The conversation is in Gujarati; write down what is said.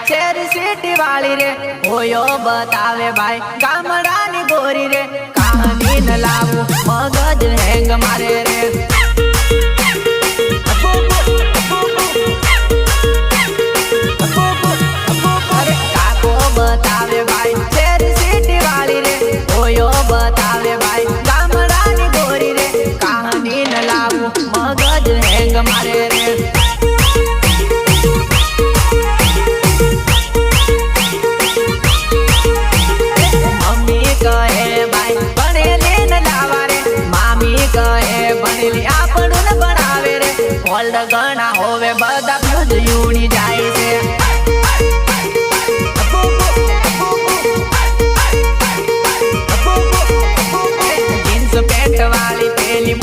શેર સિટી વાળી રે હોયો બતાવે ભાઈ ગામડાની ગોરી રે કહાની ન લાવું મગજ હેંગ મારે રે કાકો બતાવે ભાઈ શેર સિટી વાળી રે હોયો બતાવે ભાઈ ગામડાની ગોરી રે કહાની ન લાવું મગજ હેંગ મારે રે ઓલ્ડ ગણા હોવે બધા ફ્યુઝ યુણી જાય છે જીન્સ પેન્ટ વાળી પેલી